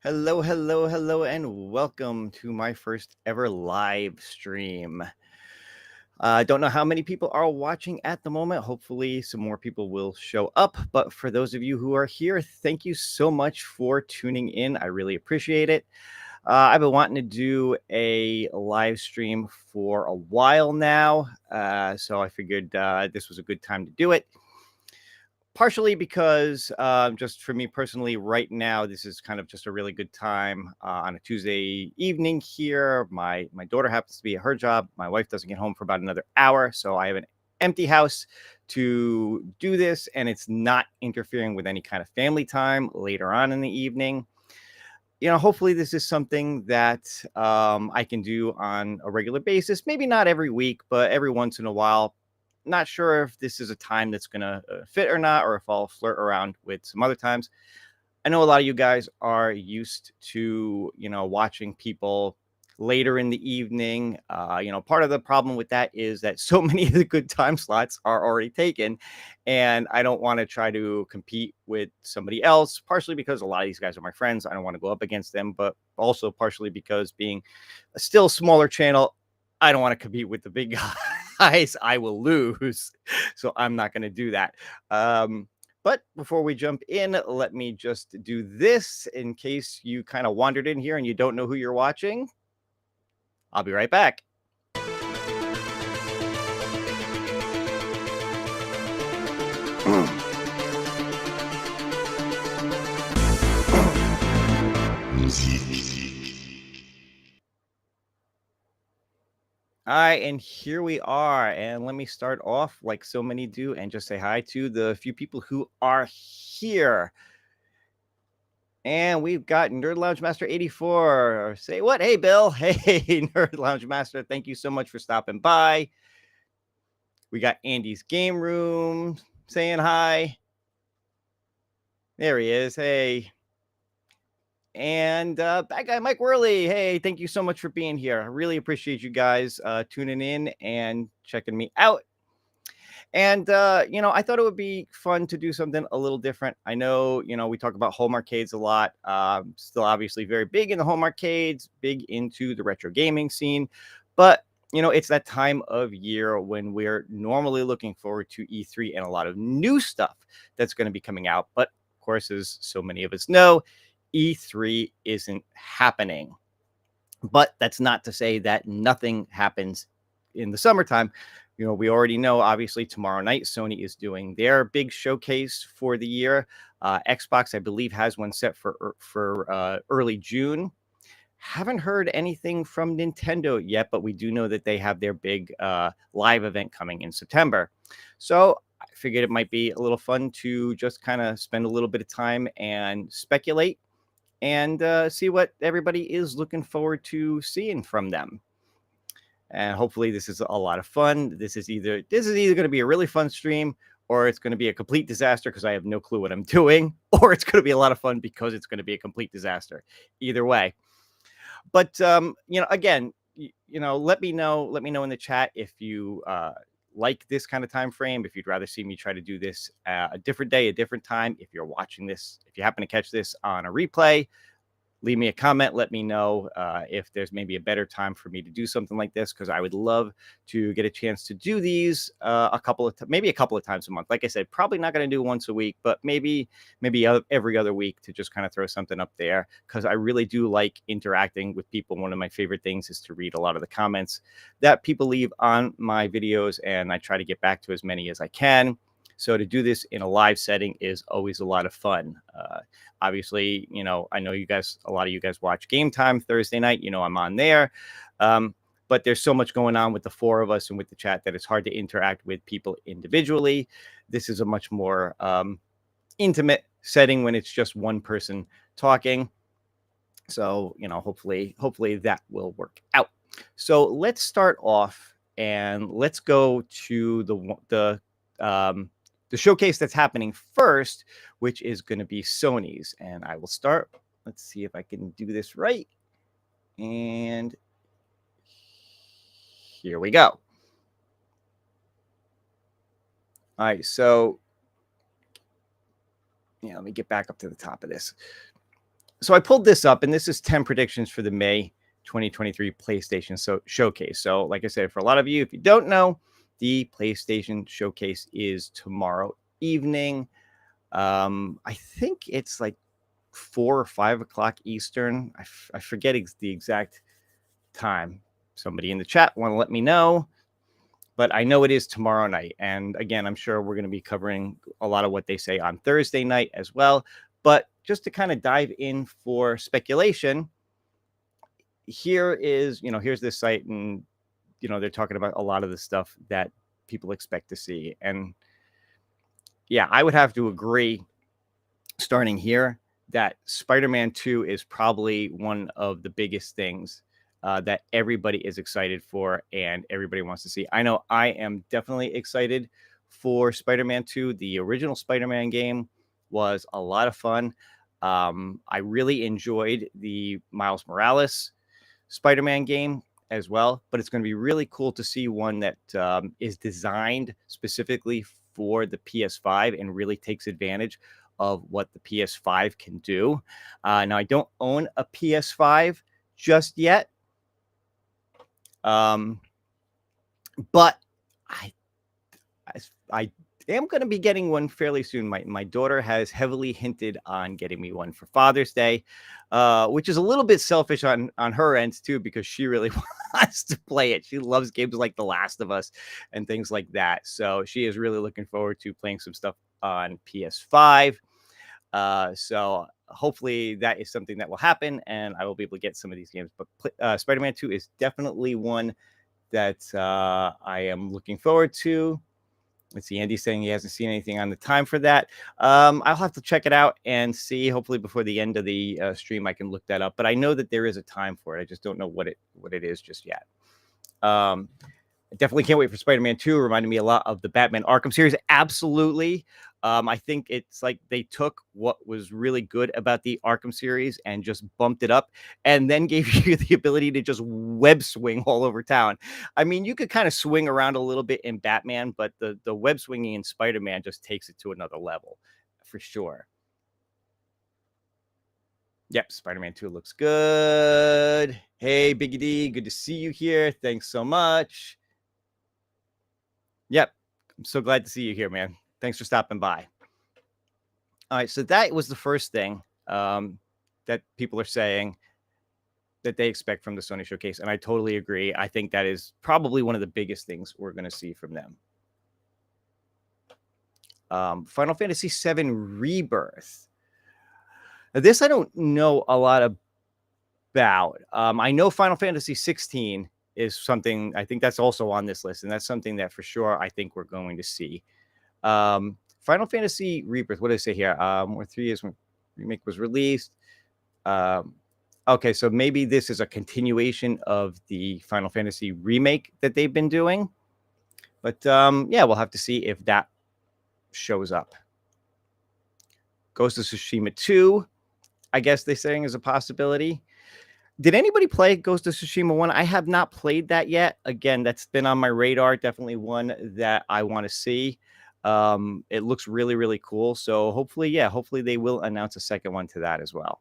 Hello, hello, hello, and welcome to my first ever live stream. I don't know how many people are watching at the moment. Hopefully, some more people will show up. But for those of you who are here, thank you so much for tuning in. I really appreciate it. I've been wanting to do a live stream for a while now. So I figured this was a good time to do it. Partially because just for me personally, right now, this is kind of just a really good time on a Tuesday evening here. My daughter happens to be at her job. My wife doesn't get home for about another hour, so I have an empty house to do this, and it's not interfering with any kind of family time later on in the evening. Hopefully this is something that I can do on a regular basis. Maybe not every week, but every once in a while. Not sure if this is a time that's going to fit or not, or if I'll flirt around with some other times. I know a lot of you guys are used to, watching people later in the evening. Part of the problem with that is that so many of the good time slots are already taken. And I don't want to try to compete with somebody else, partially because a lot of these guys are my friends. I don't want to go up against them, but also partially because being a still smaller channel, I don't want to compete with the big guys. I will lose. So I'm not going to do that. But before we jump in, let me just do this in case you kind of wandered in here and you don't know who you're watching. I'll be right back. All right, and here we are. And let me start off like so many do and just say hi to the few people who are here. And we've got Nerd Lounge Master 84. Say what? Hey, Bill. Hey, Nerd Lounge Master. Thank you so much for stopping by. We got Andy's Game Room saying hi. There he is. Hey. And that guy, Mike Worley. Hey, thank you so much for being here. I really appreciate you guys tuning in and checking me out. And, I thought it would be fun to do something a little different. I know, we talk about home arcades a lot. Still obviously very big in the home arcades, big into the retro gaming scene. But, it's that time of year when we're normally looking forward to E3 and a lot of new stuff that's going to be coming out. But, of course, as so many of us know, E3 isn't happening. But that's not to say that nothing happens in the summertime. We already know, obviously, tomorrow night, Sony is doing their big showcase for the year. Xbox, I believe, has one set for early June. Haven't heard anything from Nintendo yet, but we do know that they have their big live event coming in September. So I figured it might be a little fun to just kind of spend a little bit of time and speculate and see what everybody is looking forward to seeing from them. And hopefully this is a lot of fun. This is either going to be a really fun stream, or it's going to be a complete disaster because I have no clue what I'm doing, or it's going to be a lot of fun because it's going to be a complete disaster. Either way. But again, let me know in the chat if you like this kind of time frame, if you'd rather see me try to do this a different day, a different time. If you're watching this, if you happen to catch this on a replay, leave me a comment. Let me know if there's maybe a better time for me to do something like this, because I would love to get a chance to do these maybe a couple of times a month. Like I said, probably not going to do once a week, but maybe every other week to just kind of throw something up there, because I really do like interacting with people. One of my favorite things is to read a lot of the comments that people leave on my videos, and I try to get back to as many as I can. So to do this in a live setting is always a lot of fun. Obviously, I know a lot of you guys watch Game Time Thursday night. I'm on there. But there's so much going on with the four of us and with the chat that it's hard to interact with people individually. This is a much more intimate setting when it's just one person talking. So, hopefully that will work out. So let's start off and let's go to the showcase that's happening first, which is going to be Sony's. And I will start. Let's see if I can do this right. And here we go. All right. So, let me get back up to the top of this. So I pulled this up, and this is 10 predictions for the May 2023 PlayStation Showcase. So, like I said, for a lot of you, if you don't know, the PlayStation Showcase is tomorrow evening. I think it's like 4 or 5 o'clock Eastern. I forget the exact time. Somebody in the chat want to let me know, but I know it is tomorrow night. And again, I'm sure we're going to be covering a lot of what they say on Thursday night as well. But just to kind of dive in for speculation, here's this site, and they're talking about a lot of the stuff that people expect to see. And yeah, I would have to agree, starting here, that Spider-Man 2 is probably one of the biggest things that everybody is excited for and everybody wants to see. I know I am definitely excited for Spider-Man 2. The original Spider-Man game was a lot of fun. I really enjoyed the Miles Morales Spider-Man game as well, but it's going to be really cool to see one that is designed specifically for the PS5 and really takes advantage of what the PS5 can do. Now, I don't own a PS5 just yet, but I am going to be getting one fairly soon. My daughter has heavily hinted on getting me one for Father's Day, which is a little bit selfish on her end too, because she really wants to play it. She loves games like The Last of Us and things like that. So she is really looking forward to playing some stuff on PS5. So hopefully that is something that will happen, and I will be able to get some of these games. But Spider-Man 2 is definitely one that I am looking forward to. Let's see. Andy's saying he hasn't seen anything on the time for that. I'll have to check it out and see. Hopefully, before the end of the stream, I can look that up. But I know that there is a time for it. I just don't know what it is just yet. I definitely can't wait for Spider-Man 2. Reminded me a lot of the Batman Arkham series. Absolutely. I think it's like they took what was really good about the Arkham series and just bumped it up, and then gave you the ability to just web swing all over town. I mean, you could kind of swing around a little bit in Batman, but the web swinging in Spider-Man just takes it to another level for sure. Yep, Spider-Man 2 looks good. Hey, Biggie D, good to see you here. Thanks so much. Yep, I'm so glad to see you here, man. Thanks for stopping by. All right, so that was the first thing that people are saying that they expect from the Sony Showcase, and I totally agree. I think that is probably one of the biggest things we're going to see from them. Final Fantasy VII Rebirth. Now, this I don't know a lot about. I know Final Fantasy 16 is something, I think that's also on this list, and that's something that for sure I think we're going to see. Final Fantasy Rebirth, what did I say here? Or 3 years when remake was released. Okay, so maybe this is a continuation of the Final Fantasy remake that they've been doing. But yeah, we'll have to see if that shows up. Ghost of Tsushima 2, I guess they're saying is a possibility. Did anybody play Ghost of Tsushima 1? I have not played that yet. Again, that's been on my radar. Definitely one that I want to see. It looks really, really cool. So hopefully they will announce a second one to that as well.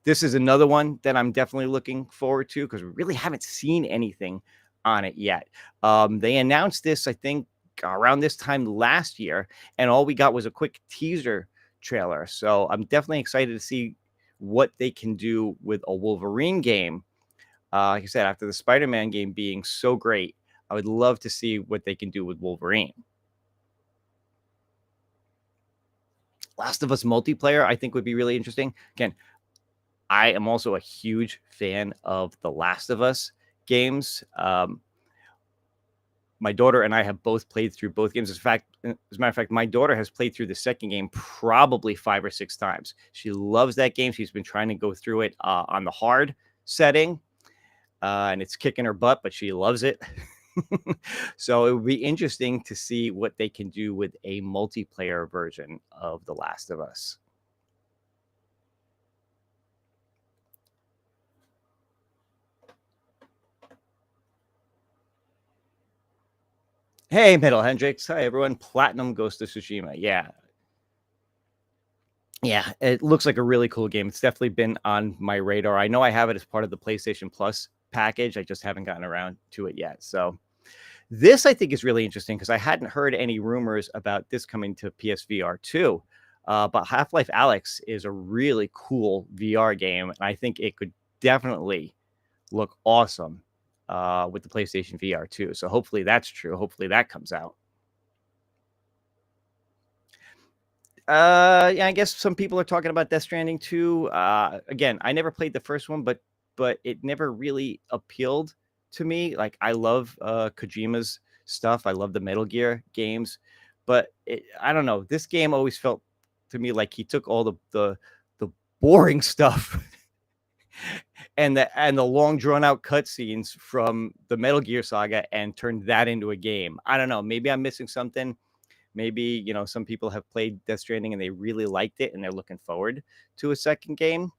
This is another one that I'm definitely looking forward to because we really haven't seen anything on it yet. They announced this, I think, around this time last year, and all we got was a quick teaser trailer. So I'm definitely excited to see what they can do with a Wolverine game. Like I said, after the Spider-Man game being so great, I would love to see what they can do with Wolverine. Last of Us multiplayer, I think, would be really interesting. Again, I am also a huge fan of the Last of Us games. My daughter and I have both played through both games. As a matter of fact, my daughter has played through the second game probably 5 or 6 times. She loves that game. She's been trying to go through it on the hard setting, and it's kicking her butt, but she loves it. So it would be interesting to see what they can do with a multiplayer version of The Last of Us. Hey, Metal Hendrix. Hi, everyone. Platinum Ghost of Tsushima. Yeah. Yeah, it looks like a really cool game. It's definitely been on my radar. I know I have it as part of the PlayStation Plus package. I just haven't gotten around to it yet. So this I think is really interesting because I hadn't heard any rumors about this coming to PSVR 2. But Half-Life Alex is a really cool VR game, and I think it could definitely look awesome with the PlayStation VR 2. So hopefully that's true. Hopefully that comes out. Yeah, I guess some people are talking about Death Stranding too. Again, I never played the first one, but it never really appealed to me. Like I love Kojima's stuff. I love the Metal Gear games, but I don't know. This game always felt to me like he took all the boring stuff and the long drawn out cutscenes from the Metal Gear saga and turned that into a game. I don't know. Maybe I'm missing something. Maybe, some people have played Death Stranding and they really liked it and they're looking forward to a second game.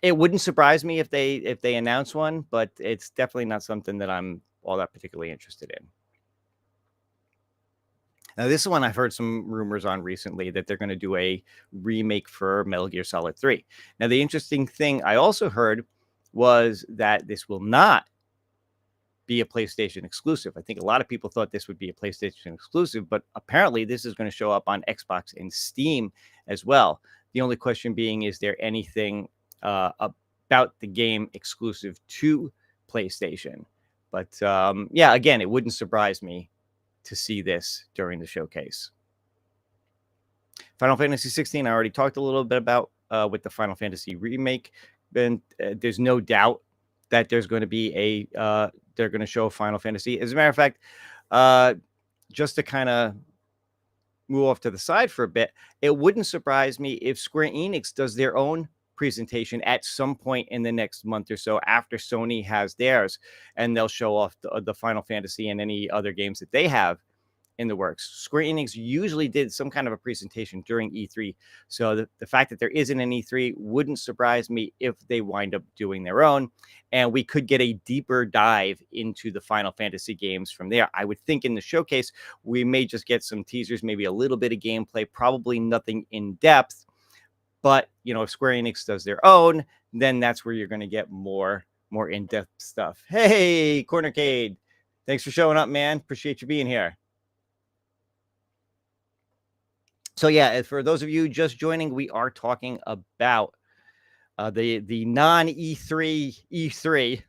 It wouldn't surprise me if they announce one, but it's definitely not something that I'm all that particularly interested in. Now, this is one I've heard some rumors on recently that they're going to do a remake for Metal Gear Solid 3. Now, the interesting thing I also heard was that this will not be a PlayStation exclusive. I think a lot of people thought this would be a PlayStation exclusive, but apparently this is going to show up on Xbox and Steam as well. The only question being, is there anything about the game exclusive to PlayStation? But yeah, again, it wouldn't surprise me to see this during the showcase. Final Fantasy 16, I already talked a little bit about with the Final Fantasy remake. And there's no doubt that there's going to be they're going to show Final Fantasy. As a matter of fact, just to kind of move off to the side for a bit, it wouldn't surprise me if Square Enix does their own presentation at some point in the next month or so after Sony has theirs, and they'll show off the Final Fantasy and any other games that they have in the works. Square Enix usually did some kind of a presentation during E3. So the fact that there isn't an E3 wouldn't surprise me if they wind up doing their own. And we could get a deeper dive into the Final Fantasy games from there. I would think in the showcase, we may just get some teasers, maybe a little bit of gameplay, probably nothing in depth. But, if Square Enix does their own, then that's where you're going to get more in-depth stuff. Hey, Cornercade. Thanks for showing up, man. Appreciate you being here. So yeah, for those of you just joining, we are talking about the non E3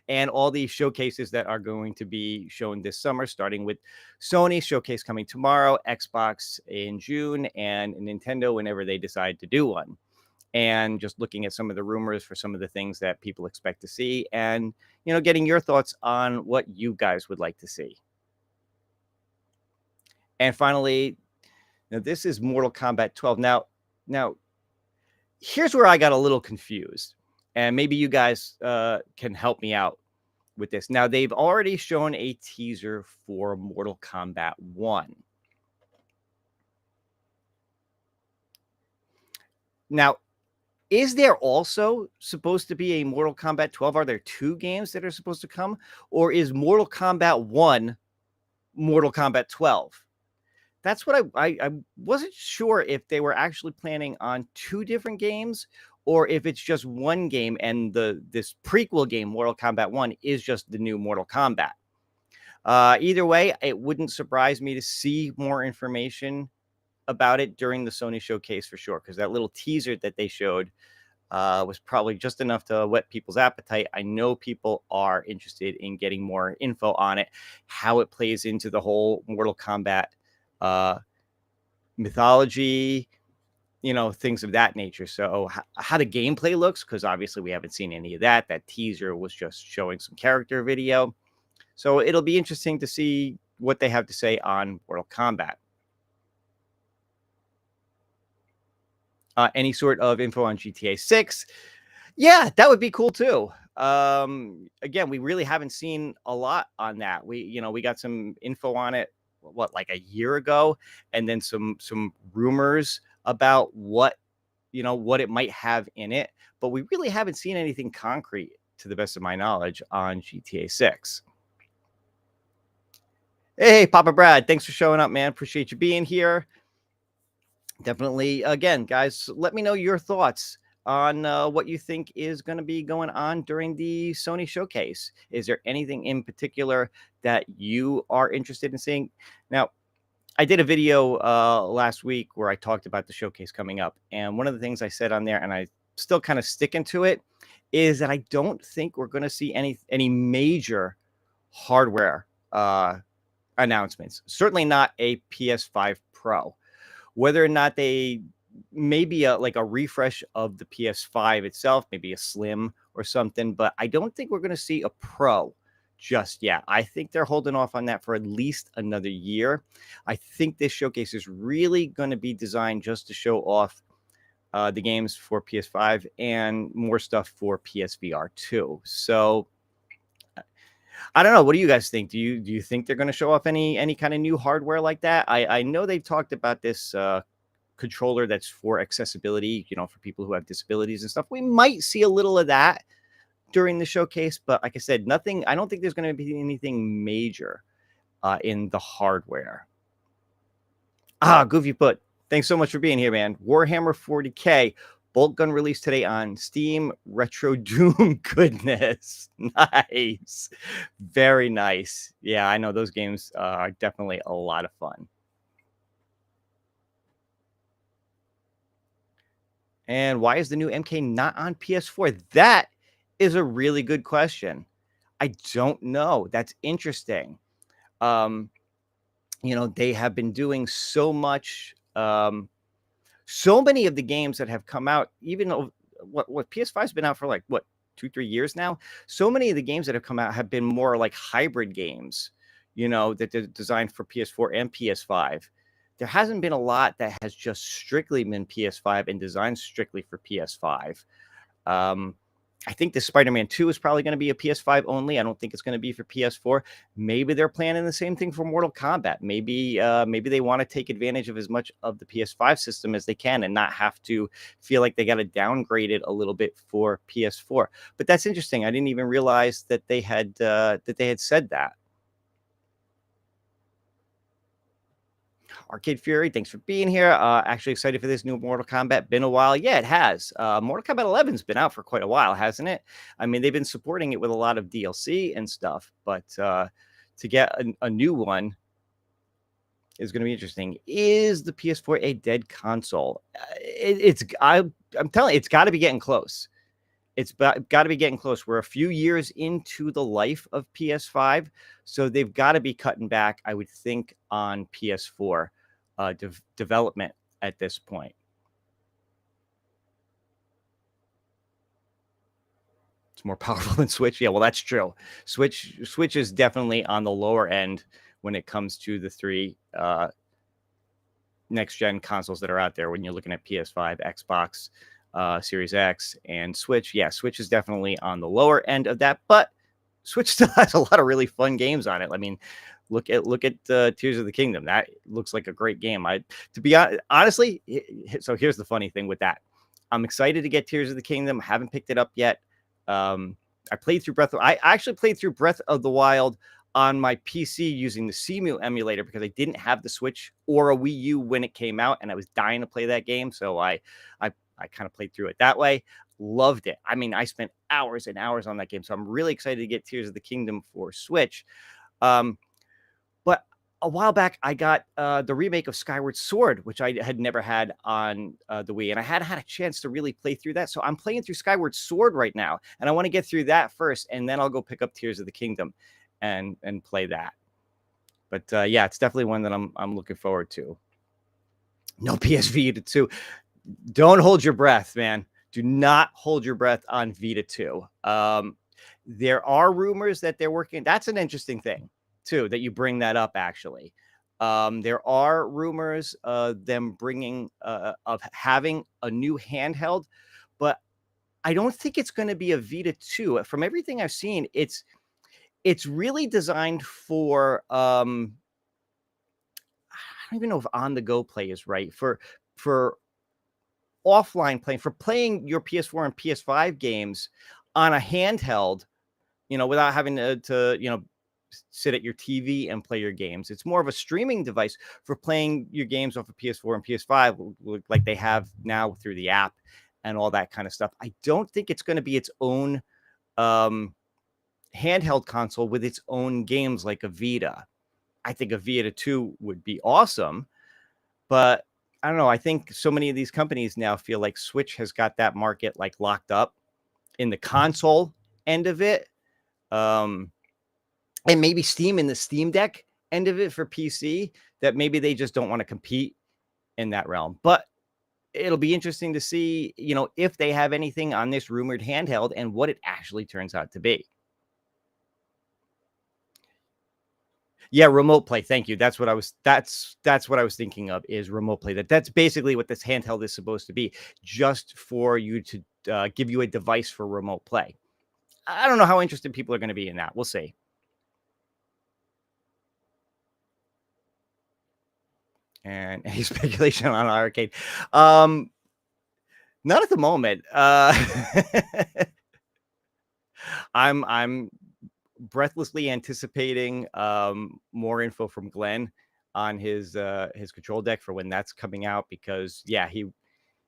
and all the showcases that are going to be shown this summer, starting with Sony Showcase coming tomorrow, Xbox in June, and Nintendo whenever they decide to do one. And just looking at some of the rumors for some of the things that people expect to see, and getting your thoughts on what you guys would like to see. And finally, now, this is Mortal Kombat 12. Now, here's where I got a little confused, and maybe you guys can help me out with this. Now, they've already shown a teaser for Mortal Kombat 1. Now, is there also supposed to be a Mortal Kombat 12? Are there two games that are supposed to come? Or is Mortal Kombat 1 Mortal Kombat 12? That's what I wasn't sure if they were actually planning on two different games or if it's just one game and this prequel game, Mortal Kombat 1, is just the new Mortal Kombat. Either way, it wouldn't surprise me to see more information about it during the Sony Showcase for sure, because that little teaser that they showed was probably just enough to whet people's appetite. I know people are interested in getting more info on it, how it plays into the whole Mortal Kombat mythology, things of that nature. So how the gameplay looks, because obviously we haven't seen any of that. That teaser was just showing some character video. So it'll be interesting to see what they have to say on Mortal Kombat. Any sort of info on GTA 6? Yeah, that would be cool too. Again, we really haven't seen a lot on that. We got some info on it, like a year ago, and then some rumors about what it might have in it, but we really haven't seen anything concrete, to the best of my knowledge, on GTA 6. Hey, Papa Brad, thanks for showing up, man. Appreciate you being here. Definitely. Again, guys, let me know your thoughts on what you think is going to be going on during the Sony Showcase. Is there anything in particular that you are interested in seeing? Now, I did a video last week where I talked about the showcase coming up, and one of the things I said on there, and I still kind of sticking to it, is that I don't think we're going to see any major hardware announcements. Certainly not a PS5 Pro. Whether or not they maybe like a refresh of the PS5 itself, maybe a slim or something, but I don't think we're going to see a Pro just yet. I think they're holding off on that for at least another year. I think this showcase is really going to be designed just to show off the games for PS5 and more stuff for PSVR 2. So I don't know. What do you guys think? Do you think they're going to show off any kind of new hardware like that? I know they've talked about this controller that's for accessibility, for people who have disabilities and stuff. We might see a little of that during the showcase, but like I said, nothing. I don't think there's going to be anything major in the hardware. Goofy Put, thanks so much for being here, man. Warhammer 40K bolt gun release today on Steam. Retro Doom. Goodness. Nice. Very nice. Yeah, I know those games are definitely a lot of fun. And why is the new MK not on PS4? That is a really good question. I don't know. That's interesting. They have been doing so much. So many of the games that have come out, even though what PS5's been out for like what 2-3 years now. So many of the games that have come out have been more like hybrid games, that they're designed for PS4 and PS5. There hasn't been a lot that has just strictly been PS5 and designed strictly for PS5. I think the Spider-Man 2 is probably going to be a PS5 only. I don't think it's going to be for PS4. Maybe they're planning the same thing for Mortal Kombat. Maybe they want to take advantage of as much of the PS5 system as they can and not have to feel like they got to downgrade it a little bit for PS4. But that's interesting. I didn't even realize that they had said that. Arcade Fury, thanks for being here. Actually excited for this new Mortal Kombat. Been a while. Yeah, it has. Mortal Kombat 11's been out for quite a while, hasn't it? I mean, they've been supporting it with a lot of DLC and stuff, but to get a new one is going to be interesting. Is the PS4 a dead console? I'm telling you, it's got to be getting close. It's got to be getting close. We're a few years into the life of PS5, so they've got to be cutting back, I would think, on PS4 development at this point. It's more powerful than Switch. Yeah, well, that's true. Switch is definitely on the lower end when it comes to the three next-gen consoles that are out there when you're looking at PS5, Xbox, Series X, and Switch. Yeah, Switch is definitely on the lower end of that, but Switch still has a lot of really fun games on it. I mean, look at Tears of the Kingdom. That looks like a great game. To be honestly, so here's the funny thing with that. I'm excited to get Tears of the Kingdom. Haven't picked it up yet. I played through I actually played through Breath of the Wild on my PC using the CMU emulator because I didn't have the Switch or a Wii U when it came out, and I was dying to play that game. So I kind of played through it that way. Loved it. I mean, I spent hours and hours on that game. So I'm really excited to get Tears of the Kingdom for Switch. But a while back, I got the remake of Skyward Sword, which I had never had on the Wii. And I hadn't had a chance to really play through that. So I'm playing through Skyward Sword right now. And I want to get through that first. And then I'll go pick up Tears of the Kingdom and play that. But yeah, it's definitely one that I'm looking forward to. No PS Vita 2. Don't hold your breath, man. Do not hold your breath on Vita 2. There are rumors that they're working. That's an interesting thing, too, that you bring that up, actually. There are rumors them bringing of having a new handheld, but I don't think it's going to be a Vita 2. From everything I've seen, it's really designed for I don't even know if on-the-go play is right, for offline playing, for playing your PS4 and PS5 games on a handheld, without having to sit at your TV and play your games. It's more of a streaming device for playing your games off of PS4 and PS5, like they have now through the app and all that kind of stuff. I don't think it's going to be its own handheld console with its own games like a Vita. I think a Vita 2 would be awesome, but I don't know. I think so many of these companies now feel like Switch has got that market like locked up in the console end of it. And maybe Steam in the Steam Deck end of it for PC, that maybe they just don't want to compete in that realm. But it'll be interesting to see, if they have anything on this rumored handheld and what it actually turns out to be. Yeah, remote play. Thank you. That's what I was thinking of, is remote play. That's basically what this handheld is supposed to be, just for you to give you a device for remote play. I don't know how interested people are going to be in that. We'll see. And any speculation on arcade? Not at the moment. I'm breathlessly anticipating more info from Glenn on his control deck for when that's coming out, because he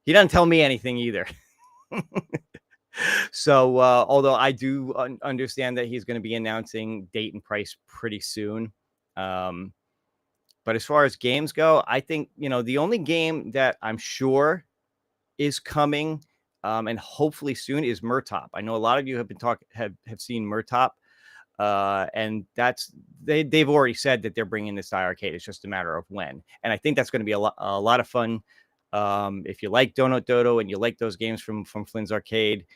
doesn't tell me anything either. So although I do understand that he's going to be announcing date and price pretty soon, but as far as games go, I think the only game that I'm sure is coming and hopefully soon is Murtop. I know a lot of you have been have seen Murtop. And they've already said that they're bringing this to arcade. It's just a matter of when. And I think that's going to be a lot of fun. If you like Donut Dodo and you like those games from Flynn's Arcade,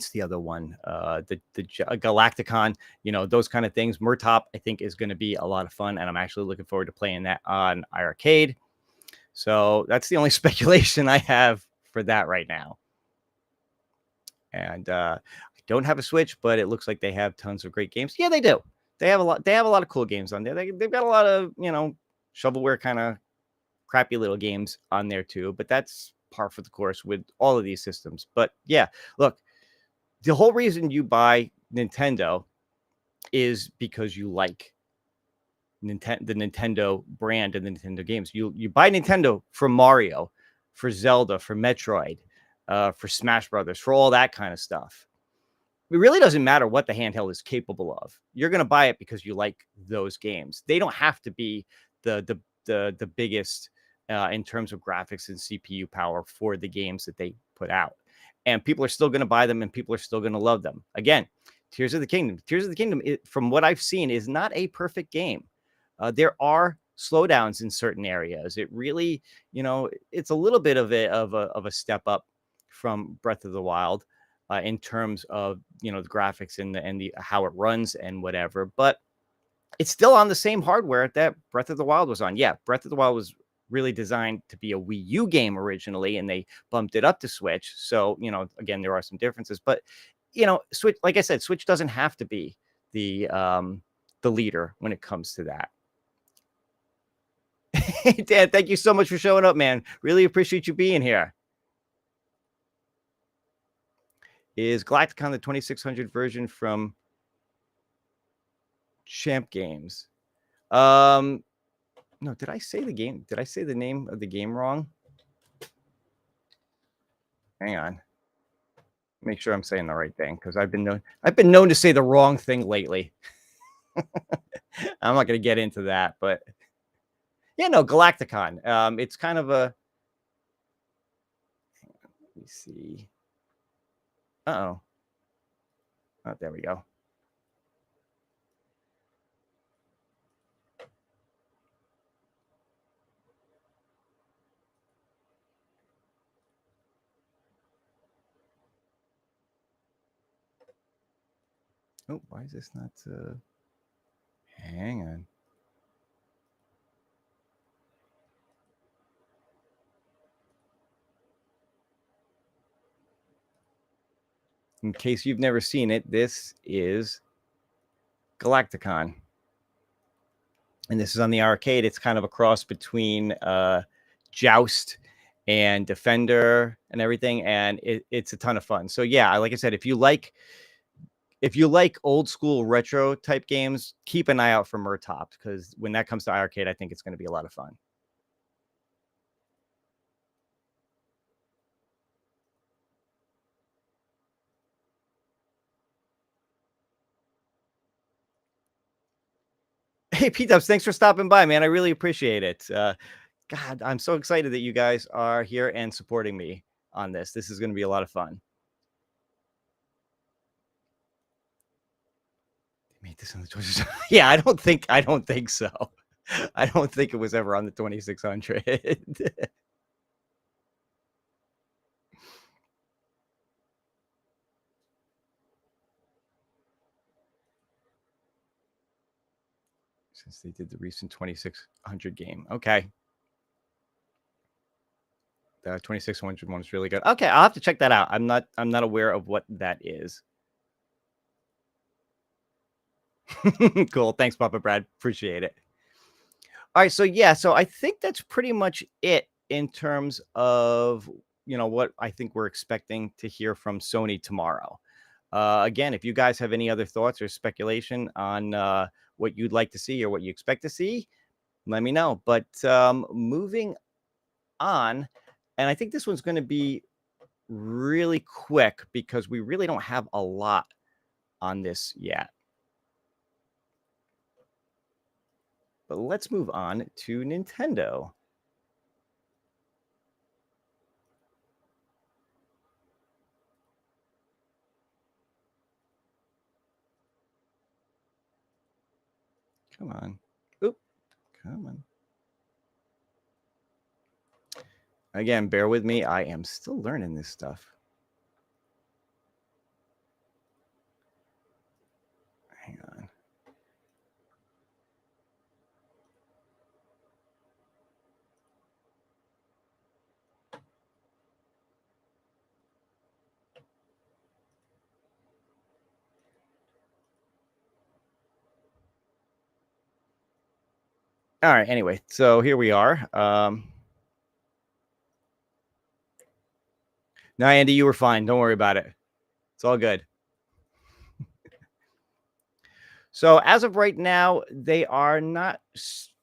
it's the other one, the Galacticon, those kind of things. Murtop, I think, is going to be a lot of fun, and I'm actually looking forward to playing that on iArcade. So that's the only speculation I have for that right now. And I don't have a Switch, but it looks like they have tons of great games. Yeah, they do. They have a lot of cool games on there. They've got a lot of, shovelware kind of crappy little games on there too, but that's par for the course with all of these systems. But yeah, look, the whole reason you buy Nintendo is because you like the Nintendo brand and the Nintendo games. You buy Nintendo for Mario, for Zelda, for Metroid, for Smash Brothers, for all that kind of stuff. It really doesn't matter what the handheld is capable of. You're going to buy it because you like those games. They don't have to be the biggest in terms of graphics and CPU power for the games that they put out. And people are still going to buy them, and people are still going to love them. Again, Tears of the Kingdom. Tears of the Kingdom, from what I've seen, is not a perfect game. There are slowdowns in certain areas. It really, it's a little bit of a step up from Breath of the Wild in terms of the graphics and the how it runs and whatever. But it's still on the same hardware that Breath of the Wild was on. Yeah, Breath of the Wild was really designed to be a Wii U game originally, and they bumped it up to Switch. So, again, there are some differences, but Switch, like I said, Switch doesn't have to be the leader when it comes to that. Hey, Dan, thank you so much for showing up, man. Really appreciate you being here. Is Galacticon the 2600 version from Champ Games? No, did I say the game? Did I say the name of the game wrong? Hang on. Make sure I'm saying the right thing, because I've been known to say the wrong thing lately. I'm not going to get into that, but yeah, no, Galacticon. It's kind of a. Let me see. Oh, there we go. Oh, why is this not? Hang on. In case you've never seen it, this is Galacticon. And this is on the arcade. It's kind of a cross between Joust and Defender and everything. And it's a ton of fun. So yeah, like I said, if you like if you like old school retro type games, keep an eye out for Murtops because when that comes to arcade, I think it's going to be a lot of fun. Hey, Pete Dubs, thanks for stopping by, man. I really appreciate it. God, I'm so excited that you guys are here and supporting me on this. This is going to be a lot of fun. They made this on the 26. Yeah, I don't think so. I don't think it was ever on the 2600. Since they did the recent 2600 game. Okay. The 2600 one is really good. Okay, I'll have to check that out. I'm not aware of what that is. Cool. Thanks, Papa Brad. Appreciate it. All right, so yeah, so I think that's pretty much it in terms of what I think we're expecting to hear from Sony tomorrow. Again, if you guys have any other thoughts or speculation on what you'd like to see or what you expect to see, let me know. But moving on, and I think this one's going to be really quick because we really don't have a lot on this yet. But let's move on to Nintendo. Come on. Oop. Come on. Again, bear with me. I am still learning this stuff. Hang on. All right. Anyway, so here we are. No, Andy, you were fine. Don't worry about it. It's all good. So as of right now, they are not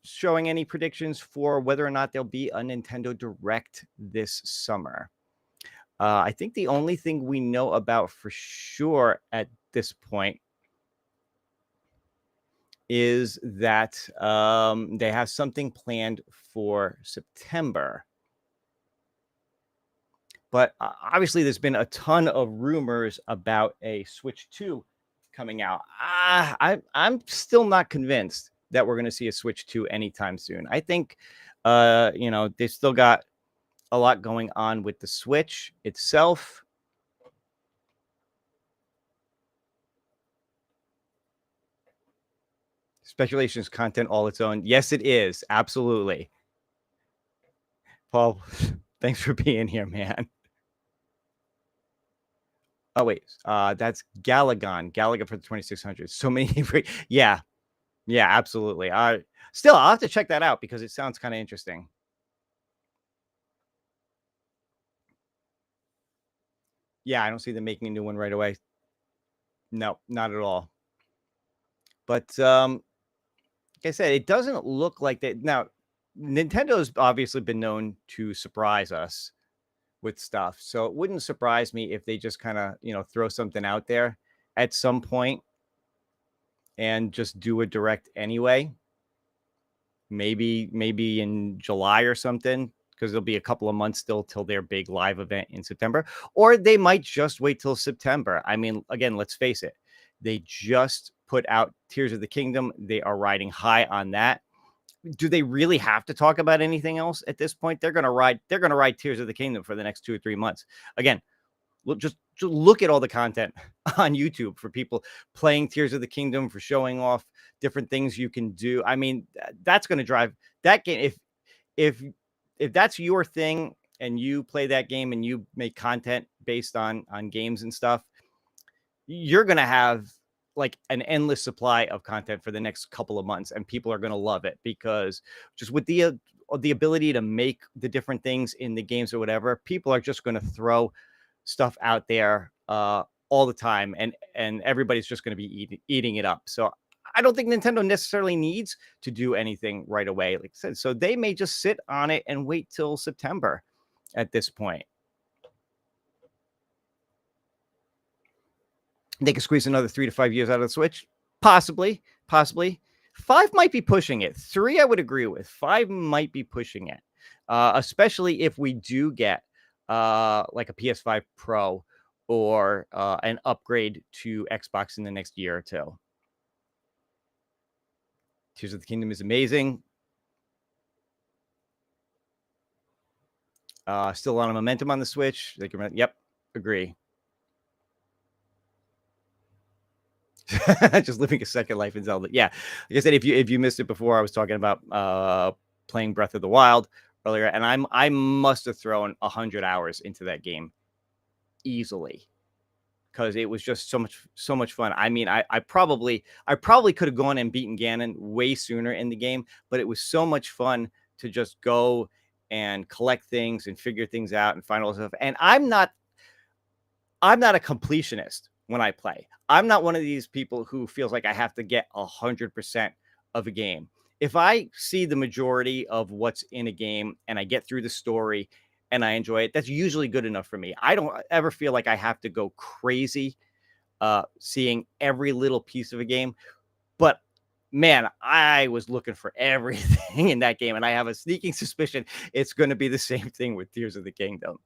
showing any predictions for whether or not there'll be a Nintendo Direct this summer. I think the only thing we know about for sure at this point is that they have something planned for September. But obviously, there's been a ton of rumors about a Switch 2 coming out. I'm still not convinced that we're going to see a Switch 2 anytime soon. I think, they still got a lot going on with the Switch itself. Speculation is content all its own. Yes, it is. Absolutely. Paul, thanks for being here, man. Oh, wait. That's Galagon. Galagon for the 2600. So many. Yeah. Yeah, absolutely. I'll have to check that out because it sounds kind of interesting. Yeah, I don't see them making a new one right away. No, not at all. But like I said, it doesn't look like that. Now, Nintendo's obviously been known to surprise us with stuff. So it wouldn't surprise me if they just kind of, throw something out there at some point and just do a direct anyway. Maybe in July or something, because there'll be a couple of months still till their big live event in September, or they might just wait till September. I mean, again, let's face it, they just put out Tears of the Kingdom. They are riding high on that. Do they really have to talk about anything else at this point? They're gonna ride Tears of the Kingdom for the next 2 or 3 months. Again, just look at all the content on YouTube for people playing Tears of the Kingdom, for showing off different things you can do. I mean, that's going to drive that game. If that's your thing and you play that game and you make content based on games and stuff, you're going to have like an endless supply of content for the next couple of months, and people are going to love it because just with the ability to make the different things in the games or whatever, people are just going to throw stuff out there all the time, and everybody's just going to be eating it up. So I don't think Nintendo necessarily needs to do anything right away, like I said. So they may just sit on it and wait till September at this point. They could squeeze another 3 to 5 years out of the Switch, possibly, possibly. 5 might be pushing it. 3, I would agree with. 5 might be pushing it, especially if we do get like a PS5 Pro or an upgrade to Xbox in the next year or two. Tears of the Kingdom is amazing. Still a lot of momentum on the Switch. Yep, agree. Just living a second life in Zelda. Yeah, like I said, if you missed it before, I was talking about playing Breath of the Wild earlier, and I must have thrown 100 hours into that game easily, because it was just so much fun. I mean, I probably could have gone and beaten Ganon way sooner in the game, but it was so much fun to just go and collect things and figure things out and find all this stuff. And I'm not a completionist when I play. I'm not one of these people who feels like I have to get 100% of a game. If I see the majority of what's in a game and I get through the story and I enjoy it, that's usually good enough for me. I don't ever feel like I have to go crazy seeing every little piece of a game. But man, I was looking for everything in that game, and I have a sneaking suspicion it's going to be the same thing with Tears of the Kingdom.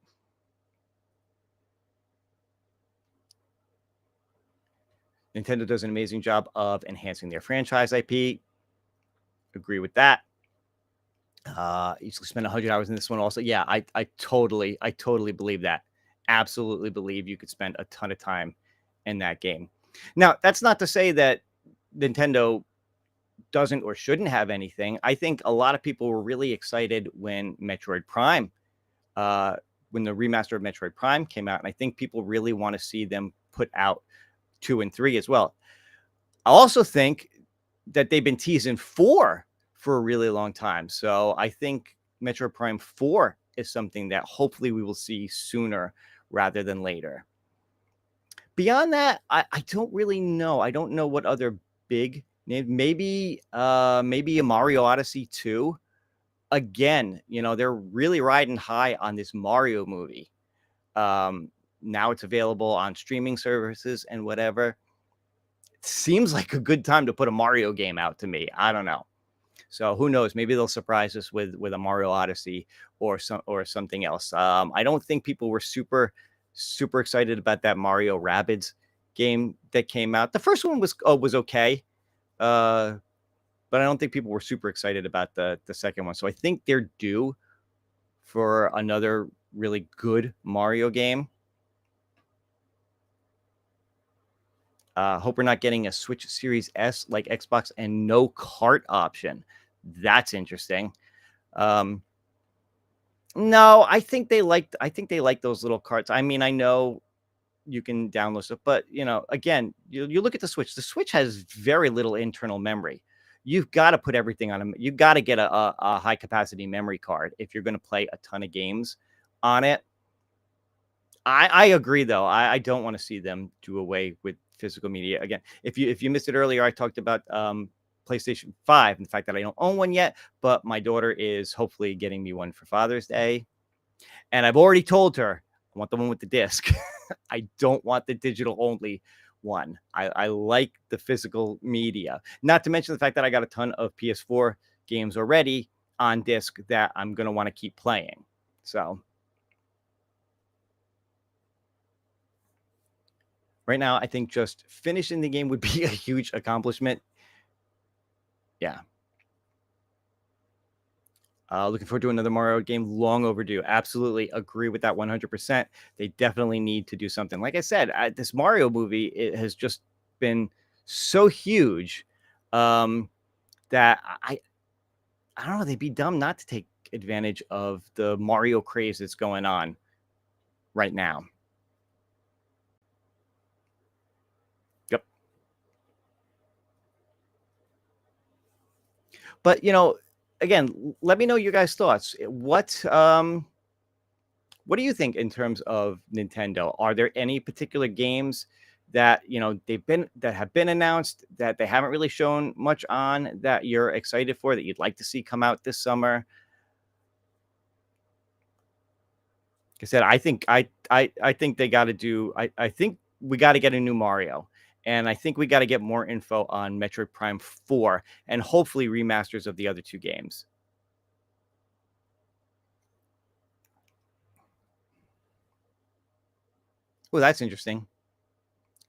Nintendo does an amazing job of enhancing their franchise IP. Agree with that. Usually spend 100 hours in this one also. Yeah, I totally believe that. Absolutely believe you could spend a ton of time in that game. Now, that's not to say that Nintendo doesn't or shouldn't have anything. I think a lot of people were really excited when Metroid Prime, when the remaster of Metroid Prime came out, and I think people really want to see them put out 2 and 3 as well. I also think that they've been teasing 4 for a really long time. So I think Metroid Prime 4 is something that hopefully we will see sooner rather than later. Beyond that, I don't really know. I don't know what other big names. Maybe a Mario Odyssey 2. Again, you know, they're really riding high on this Mario movie. Now it's available on streaming services and whatever. It seems like a good time to put a Mario game out to me. I don't know. So who knows? Maybe they'll surprise us with a Mario Odyssey or something else. I don't think people were super excited about that Mario Rabbids game that came out. The first one was okay, but I don't think people were super excited about the second one. So I think they're due for another really good Mario game. Hope we're not getting a Switch Series S like Xbox and no cart option. That's interesting. No, I think they like those little carts. I mean, I know you can download stuff, but you know, again, you look at the Switch. The Switch has very little internal memory. You've got to put everything on them. You've got to get a high capacity memory card if you're going to play a ton of games on it. I agree though. I don't want to see them do away with physical media again. If you missed it earlier, I talked about PlayStation 5 and the fact that I don't own one yet, but my daughter is hopefully getting me one for Father's Day. And I've already told her I want the one with the disc. I don't want the digital only one. I like the physical media. Not to mention the fact that I got a ton of PS4 games already on disc that I'm going to want to keep playing. So right now, I think just finishing the game would be a huge accomplishment. Yeah. Looking forward to another Mario game. Long overdue. Absolutely agree with that 100%. They definitely need to do something. Like I said, this Mario movie, it has just been so huge that I don't know. They'd be dumb not to take advantage of the Mario craze that's going on right now. Yep. But you know, again, let me know your guys' thoughts. What What do you think in terms of Nintendo? Are there any particular games that that have been announced that they haven't really shown much on that you're excited for that you'd like to see come out this summer? Like I said, I think they got to do. I think we got to get a new Mario, and I think we got to get more info on Metroid Prime 4, and hopefully remasters of the other two games. Well, that's interesting.